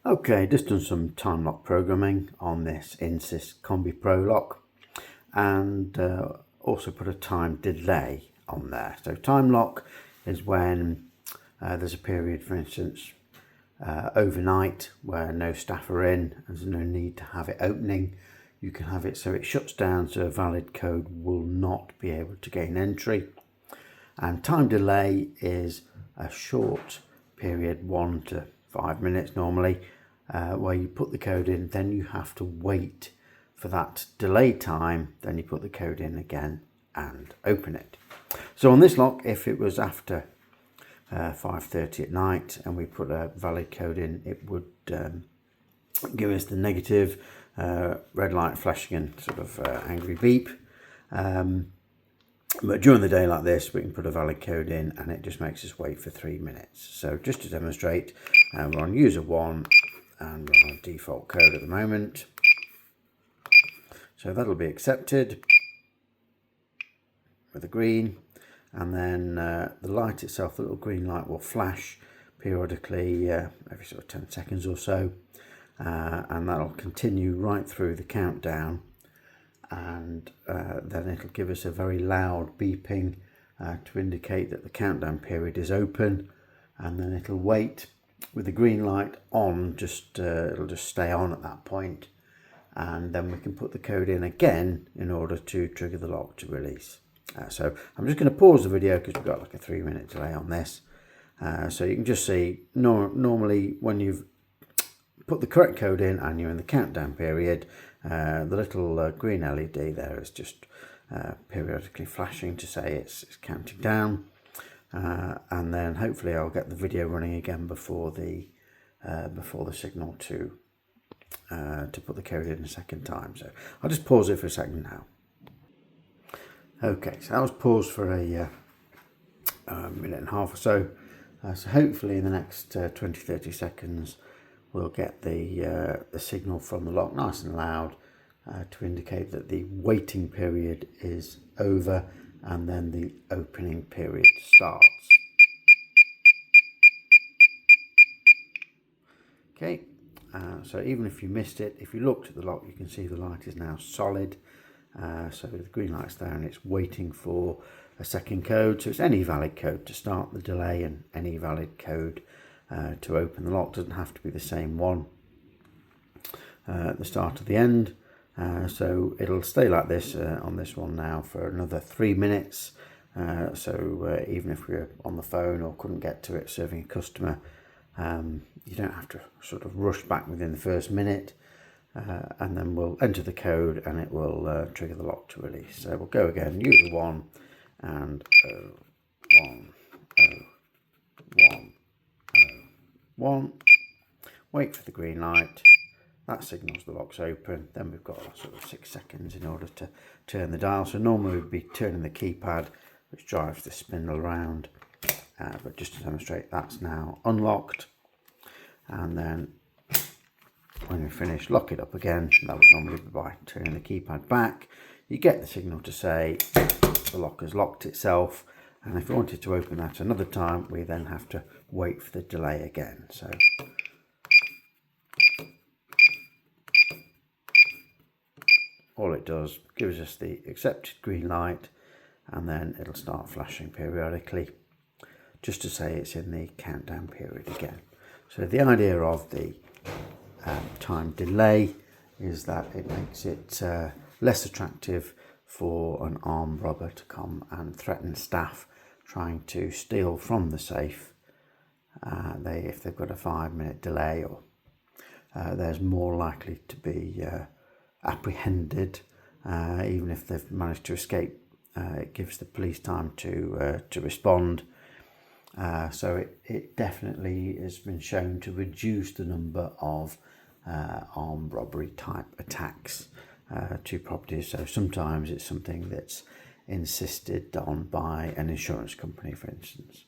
Okay, just done some time lock programming on this Insys Combi Pro lock, and also put a time delay on there. So time lock is when there's a period, for instance, overnight where no staff are in and there's no need to have it opening. You can have it so it shuts down, so a valid code will not be able to gain entry. And time delay is a short period, 1 to 5 minutes normally, where you put the code in, then you have to wait for that delay time, then you put the code in again and open it. So on this lock, if it was after 5:30 at night and we put a valid code in, it would give us the negative red light flashing and sort of angry beep. But during the day like this, we can put a valid code in and it just makes us wait for 3 minutes. So just to demonstrate, we're on user 1 and we're on default code at the moment. So that'll be accepted with a green, and then the light itself, the little green light, will flash periodically every sort of 10 seconds or so, and that'll continue right through the countdown, and then it'll give us a very loud beeping to indicate that the countdown period is open, and then it'll wait with the green light on, it'll just stay on at that point, and then we can put the code in again in order to trigger the lock to release. So I'm just going to pause the video because we've got like a 3-minute delay on this, so you can just see normally when you've put the correct code in and you're in the countdown period, the little green LED there is just periodically flashing to say it's counting down, and then hopefully I'll get the video running again before the signal to put the code in a second time. So I'll just pause it for a second now. Okay, so that was paused for a minute and a half or so. So hopefully in the next 20-30 seconds we'll get the signal from the lock nice and loud to indicate that the waiting period is over and then the opening period starts. Okay, so even if you missed it, if you looked at the lock, you can see the light is now solid. So the green light's there and it's waiting for a second code. So it's any valid code to start the delay and any valid code to open the lock. Doesn't have to be the same one at the start or the end. So it'll stay like this on this one now for another 3 minutes. So even if we're on the phone or couldn't get to it serving a customer, you don't have to sort of rush back within the first minute. And then we'll enter the code and it will trigger the lock to release. So we'll go again, user 1 and 1. Wait for the green light. That signals the lock's open. Then we've got sort of 6 seconds in order to turn the dial. So normally we'd be turning the keypad, which drives the spindle around. But just to demonstrate, that's now unlocked. And then when we finish, lock it up again. That would normally be by turning the keypad back. You get the signal to say the lock has locked itself, and if we wanted to open that another time, we then have to wait for the delay again. So all it does, gives us the accepted green light, and then it'll start flashing periodically just to say it's in the countdown period again. So the idea of the time delay is that it makes it less attractive for an armed robber to come and threaten staff trying to steal from the safe. If they've got a 5-minute delay, or there's more likely to be apprehended. Even if they've managed to escape, it gives the police time to respond. So it definitely has been shown to reduce the number of armed robbery type attacks to properties. So sometimes it's something that's insisted on by an insurance company, for instance.